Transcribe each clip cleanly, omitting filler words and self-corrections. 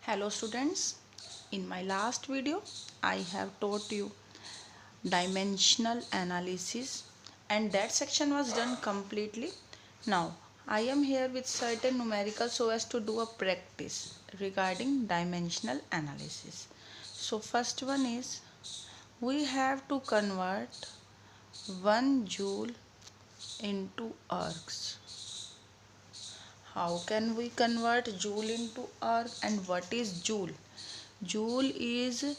Hello students, in my last video I have taught you dimensional analysis and that section was done completely. Now I am here with certain numericals so as to do a practice regarding dimensional analysis. So first one is we have to convert 1 joule into ergs. How can we convert joule into erg and what is joule? Joule is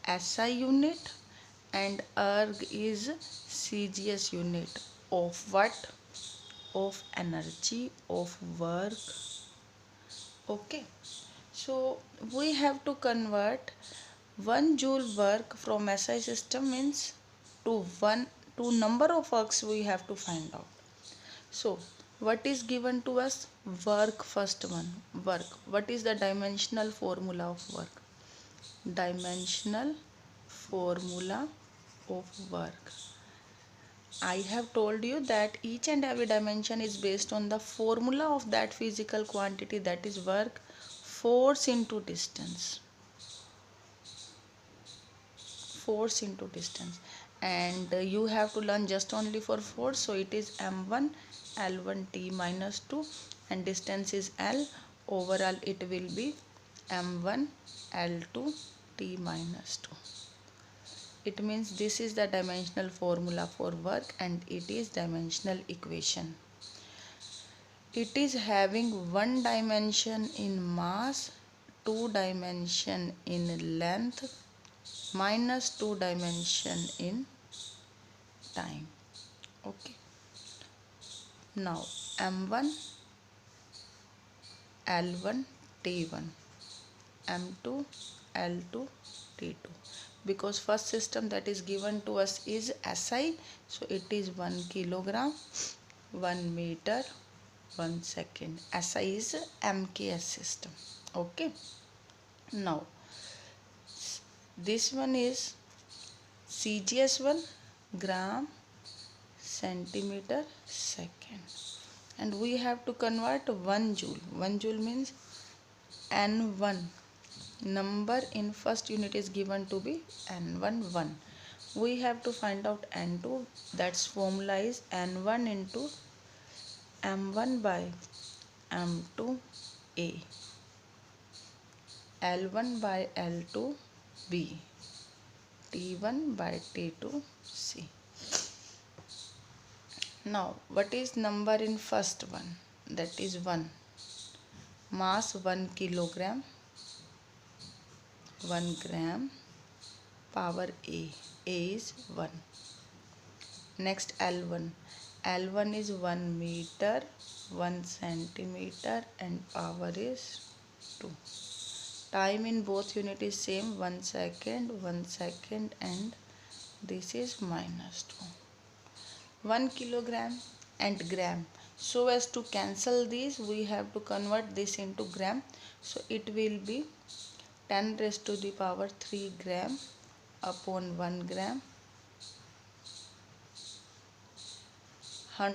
SI unit and erg is CGS unit of what? Of energy of work. Okay. So we have to convert 1 joule work from SI system means to number of works we have to find out. So what is given to us? Work first one. Work. What is the dimensional formula of work? Dimensional formula of work. I have told you that each and every dimension is based on the formula of that physical quantity, that is work, force into distance. Force into distance. And you have to learn just only for force, so it is m1 l1 t minus 2 and distance is l. Overall it will be m1 l2 t minus 2. It means this is the dimensional formula for work and it is dimensional equation. It is having one dimension in mass, two dimension in length, minus two dimension in time. Okay. Now m1 l1 t1, m2 l2 t2. Because first system that is given to us is SI, so it is 1 kilogram 1 meter 1 second. SI is MKS system. Okay. Now this one is CGS one, gram centimeter second, and we have to convert 1 joule. 1 joule means N1. Number in first unit is given to be N1 1. We have to find out N2. That's formula is N1 into M1 by M2 A, L1 by L2 B, T1 by T2 C. Now what is number in first one? That is 1. Mass 1 kilogram 1 gram, power A. A is 1. Next L1. L1 is 1 meter 1 centimeter and power is 2. Time in both unit is same, 1 second and this is minus 2. 1 kilogram and gram. So as to cancel these we have to convert this into gram. So it will be 10 raised to the power 3 gram upon 1 gram.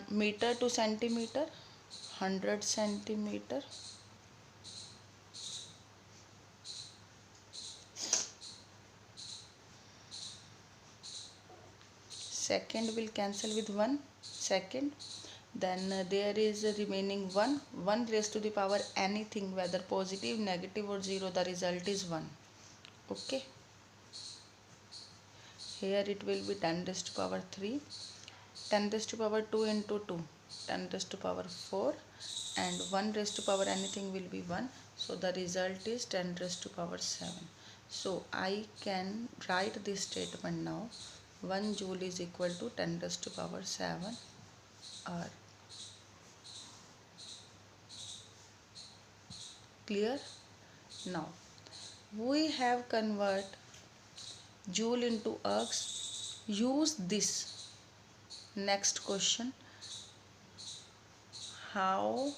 Meter to centimeter, 100 centimeter. Second will cancel with 1 second. Then there is remaining 1 raised to the power anything, whether positive, negative or 0, the result is 1. Okay. Here it will be 10 raised to power 3, 10 raised to power 2 into 2, 10 raised to power 4 and 1 raised to power anything will be 1. So the result is 10 raised to power 7. So I can write this statement now. 1 joule is equal to 10 raised to power 7 erg. Clear? Now we have convert joule into ergs. Use this. Next question. How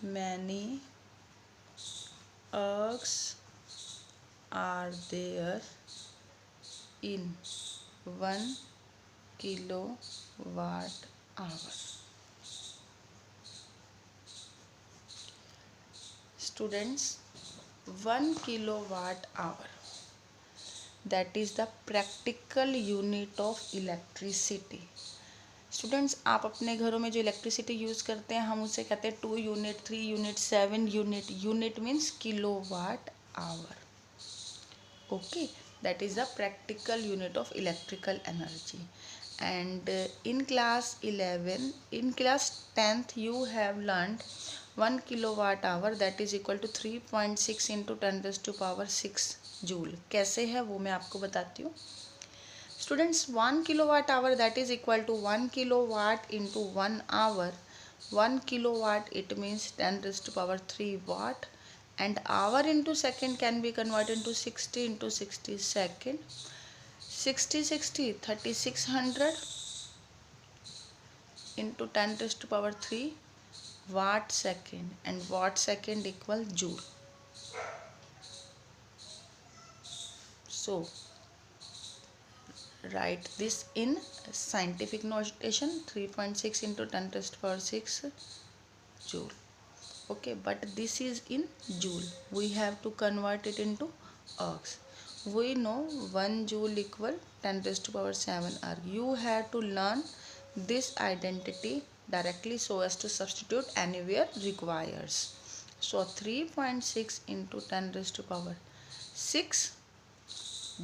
many ergs are there in 1 kilowatt hour? Students, 1 kilowatt hour, that is the practical unit of electricity. Students, आप अपने घरों में जो electricity use करते हैं हम उसे कहते हैं 2 unit, 3 unit, 7 unit. Unit means kilowatt hour. Okay, that is the practical unit of electrical energy. And in class 11, in class 10th you have learned 1 kilowatt hour, that is equal to 3.6 into 10 raised to power 6 joule. कैसे है वो मैं आपको बताती हूँ. Students, 1 kilowatt hour, that is equal to 1 kilowatt into 1 hour. 1 kilowatt, it means 10 raised to power 3 watt, and hour into second can be converted into 60 into 60 second. 60 3600 into 10 raised to power 3 watt second, and watt second equal joule. So write this in scientific notation, 3.6 into 10 raised to power 6 joule. Okay, but this is in joule. We have to convert it into ergs. We know 1 joule equal 10 raised to power 7 erg. You have to learn this identity directly so as to substitute anywhere requires. So 3.6 into 10 raised to power 6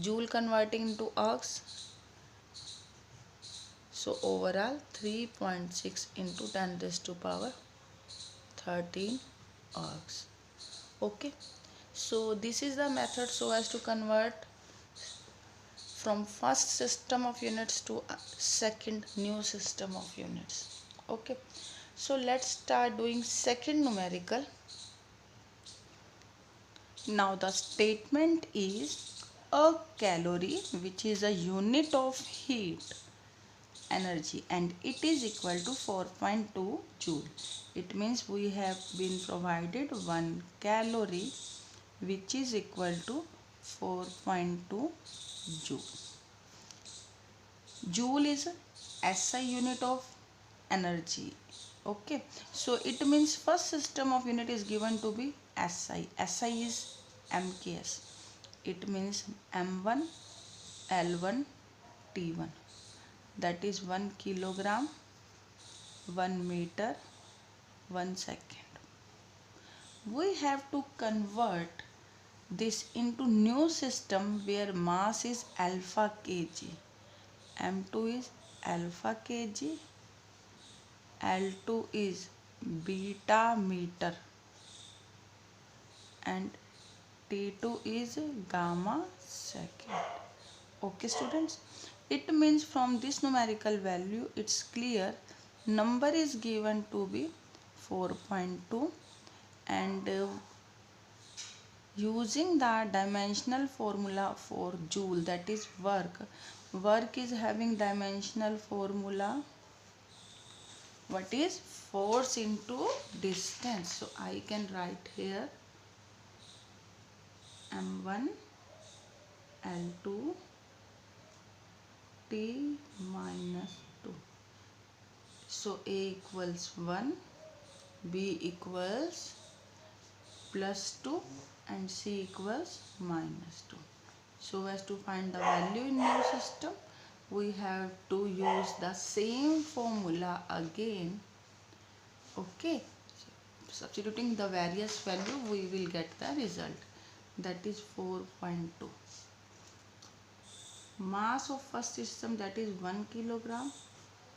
joule converting into ergs. So overall 3.6 into 10 raised to power 13 ergs. Okay, so this is the method so as to convert from first system of units to second new system of units. Okay, so let's start doing second numerical. Now the statement is a calorie, which is a unit of heat energy, and it is equal to 4.2 joule. It means we have been provided 1 calorie which is equal to 4.2 joule. Joule is SI unit of energy. Okay, so it means first system of unit is given to be SI. SI is MKS. It means M1 L1 T1. That is 1 kilogram, 1 meter, 1 second. We have to convert this into new system where mass is alpha kg. M2 is alpha kg, L2 is beta meter, and T2 is gamma second. Okay students, it means from this numerical value it's clear number is given to be 4.2, and using the dimensional formula for joule, that is work is having dimensional formula, what is force into distance. So I can write here M1 L2 T minus 2. So A equals 1, B equals plus 2, and C equals minus 2. So as to find the value in new system, we have to use the same formula again. Okay, substituting the various value we will get the result, that is 4.2. Mass of first system, that is 1 kilogram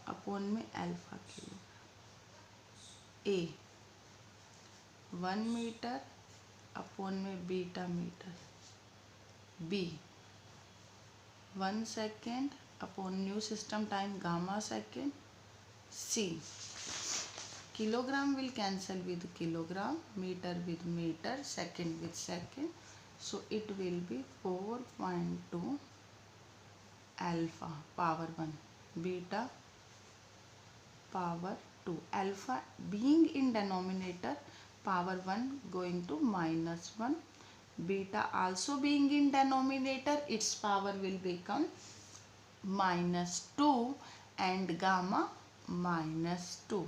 upon में alpha kilo. A 1 meter upon में beta meter. B 1 second upon new system time gamma second. C kilogram will cancel with kilogram, meter with meter, second with second. So it will be 4.2 alpha power 1, beta power 2. Alpha being in denominator, power 1 going to minus 1. Beta also being in denominator, its power will become minus 2, and gamma minus 2.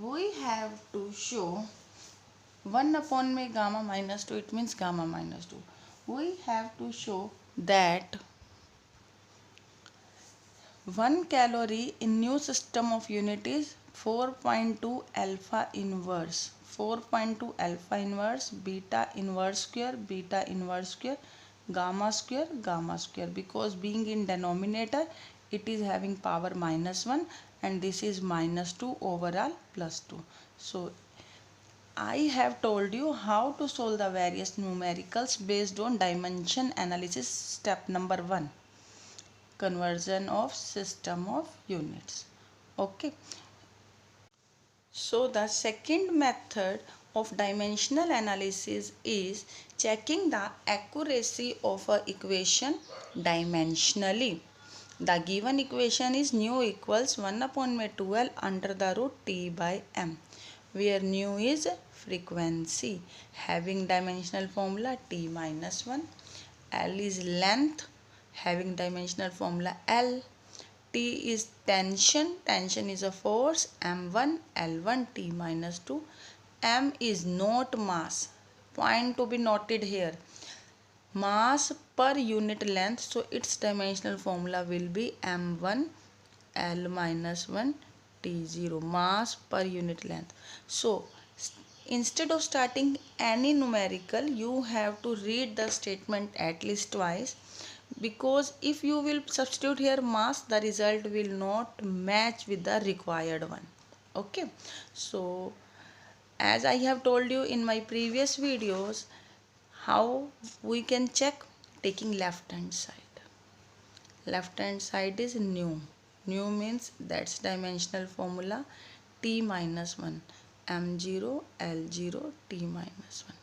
We have to show 1 upon में gamma minus 2, it means gamma minus 2. We have to show that 1 calorie in new system of unit is 4.2 alpha inverse. 4.2 alpha inverse, beta inverse square, gamma square. Because being in denominator, it is having power minus 1 and this is minus 2 overall plus 2. So I have told you how to solve the various numericals based on dimension analysis step number 1. Conversion of system of units. Okay, so the second method of dimensional analysis is checking the accuracy of a equation dimensionally. The given equation is nu equals 1 upon 12 under the root t by m, where nu is frequency having dimensional formula t minus 1, L is length having dimensional formula L, T is tension, tension is a force, M1, L1, T minus 2, M is not mass, point to be noted here, mass per unit length, so its dimensional formula will be M1, L minus 1, T0, mass per unit length. So instead of starting any numerical, you have to read the statement at least twice, because if you will substitute here mass, the result will not match with the required one. Okay, so as I have told you in my previous videos, how we can check, taking left hand side. Left hand side is nu. Nu means that's dimensional formula t minus 1, m0 l0 t minus 1.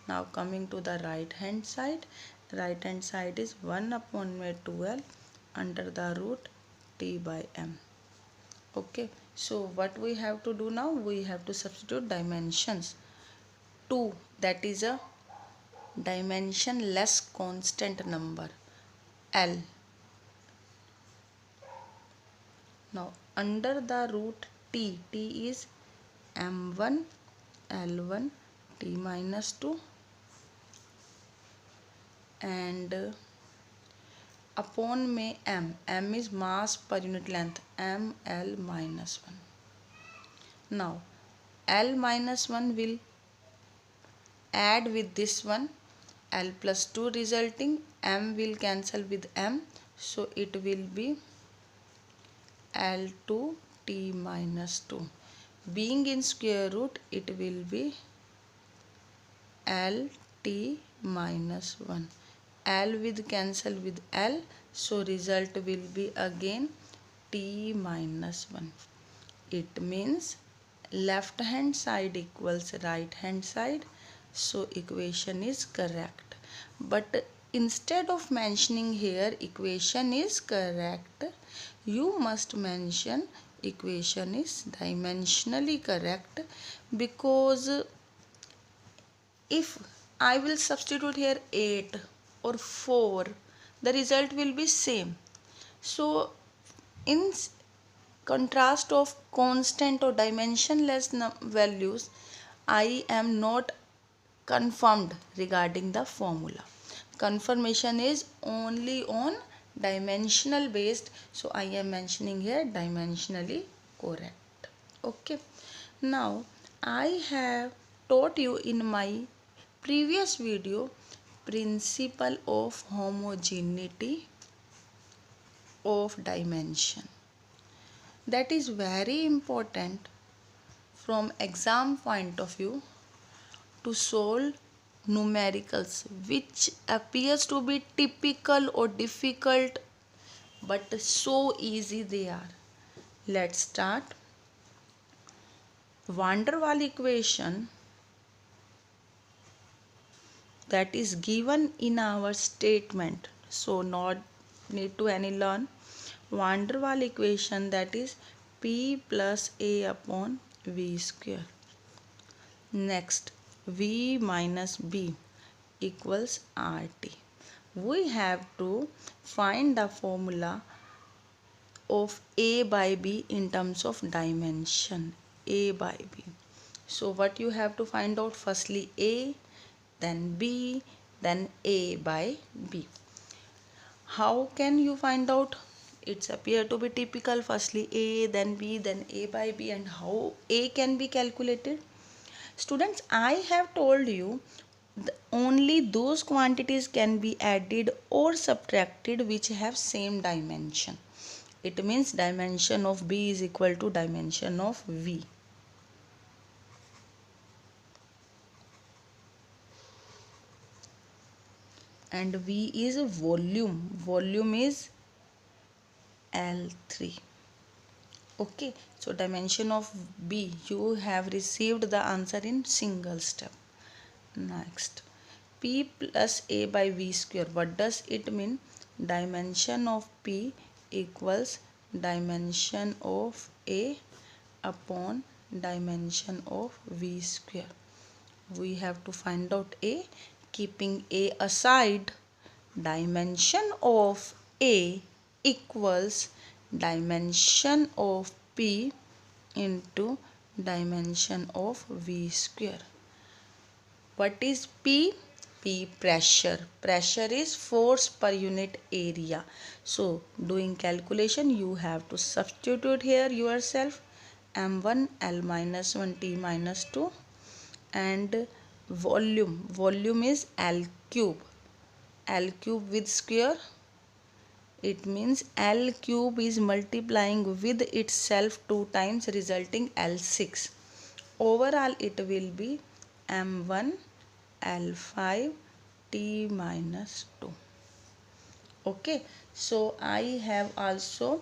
Now coming to the right hand side. Right hand side is 1 upon 12 under the root t by m. Okay, so what we have to do now, we have to substitute dimensions. 2, that is a dimensionless constant number, L. Now under the root t, t is m1 l1 t minus 2 and upon में m is mass per unit length, m l minus 1. Now l minus 1 will add with this one, l plus 2 resulting, m will cancel with m, so it will be l2 t minus 2. Being in square root, it will be l t minus 1. L with cancel with L, so result will be again t minus 1. It means left hand side equals right hand side, so equation is correct. But instead of mentioning here equation is correct, you must mention equation is dimensionally correct, because if I will substitute here 8 or 4, the result will be same. So in contrast of constant or dimensionless values, I am not confirmed regarding the formula. Confirmation is only on dimensional based, so I am mentioning here dimensionally correct. Okay, now I have taught you in my previous video principle of homogeneity of dimension. That is very important from exam point of view to solve numericals which appears to be typical or difficult, but so easy they are. Let's start. Van der Waals equation that is given in our statement, so not need to any learn. Van der Waals equation, that is P plus A upon V square. Next, V minus B equals RT. We have to find the formula of A by B in terms of dimension. A by B. So what you have to find out? Firstly A, then B, then A by B. How can you find out? It's appear to be typical. Firstly A, then B, then A by B. And how A can be calculated? Students, I have told you only those quantities can be added or subtracted which have same dimension. It means dimension of B is equal to dimension of V. And V is volume. Volume is L3. Okay, so dimension of B, you have received the answer in single step. Next, P plus A by V square. What does it mean? Dimension of P equals dimension of A upon dimension of V square. We have to find out A. Keeping A aside, dimension of A equals dimension of P into dimension of V square. What is P? P pressure. Pressure is force per unit area. So doing calculation, you have to substitute here yourself. M1 L minus 1 T minus 2, and volume is L cube. L cube with square, it means L cube is multiplying with itself 2 times, resulting L6. Overall it will be M1 L5 T minus 2. Okay, so I have also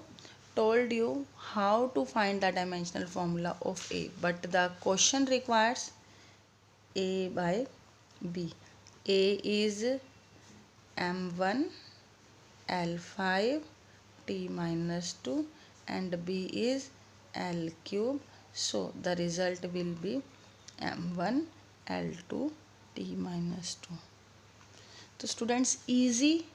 told you how to find the dimensional formula of A, but the question requires A by B. A is M1 L5 T minus 2 and B is L cube. So the result will be M1 L2 T minus 2. So students, easy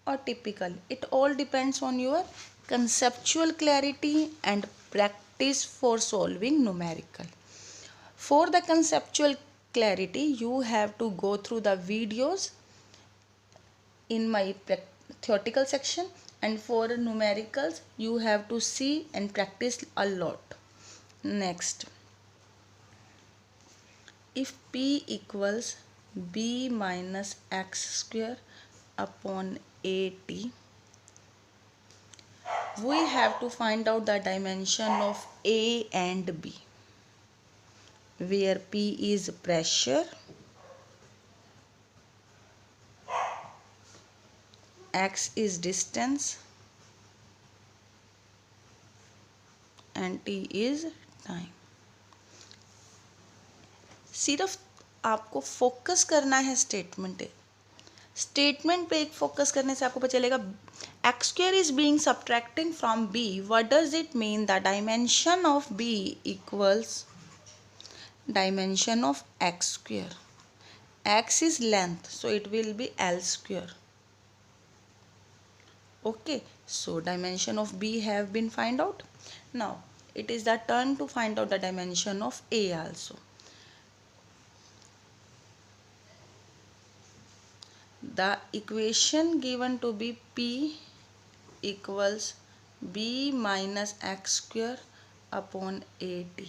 or typical, it all depends on your conceptual clarity and practice for solving numerical. For the conceptual clarity, you have to go through the videos in my theoretical section, and for numericals you have to see and practice a lot. Next, if P equals B minus x square upon AT, we have to find out the dimension of A and B, where P is pressure, x is distance and T is time. सिर्फ आपको focus करना है statement पे एक focus करने से आपको पता चलेगा x square is being subtracting from B. What does it mean? The dimension of B equals dimension of x square. X is length, so it will be L square. Okay, so dimension of B have been find out. Now it is the turn to find out the dimension of A also. The equation given to be P equals B minus x square upon AT.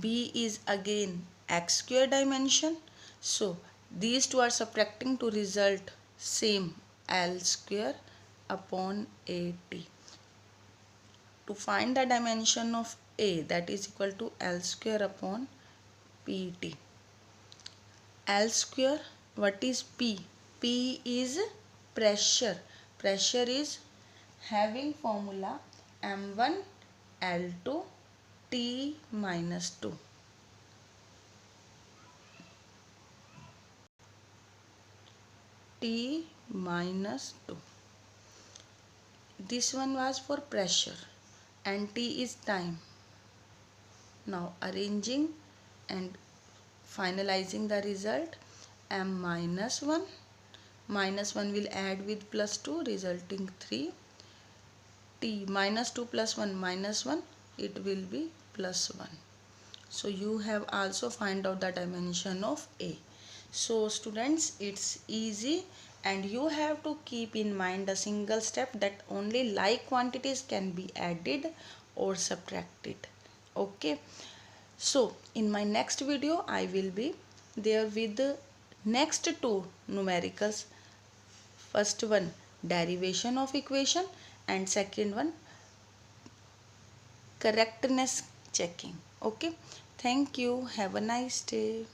B is again x square dimension, so these two are subtracting to result same L square upon AT. To find the dimension of A, that is equal to L square upon PT. L square, what is P? P is pressure. Pressure is having formula M1 L2 T minus 2. T minus 2. This one was for pressure and T is time. Now arranging and finalizing the result, M minus 1. Minus 1 will add with plus 2, resulting 3. T minus 2 plus 1 minus 1, it will be plus 1. So you have also find out the dimension of A. So students, it's easy, and you have to keep in mind the single step that only like quantities can be added or subtracted. Okay. So in my next video I will be there with the next two numericals. First one, derivation of equation, and second one, correctness checking. Okay. Thank you. Have a nice day.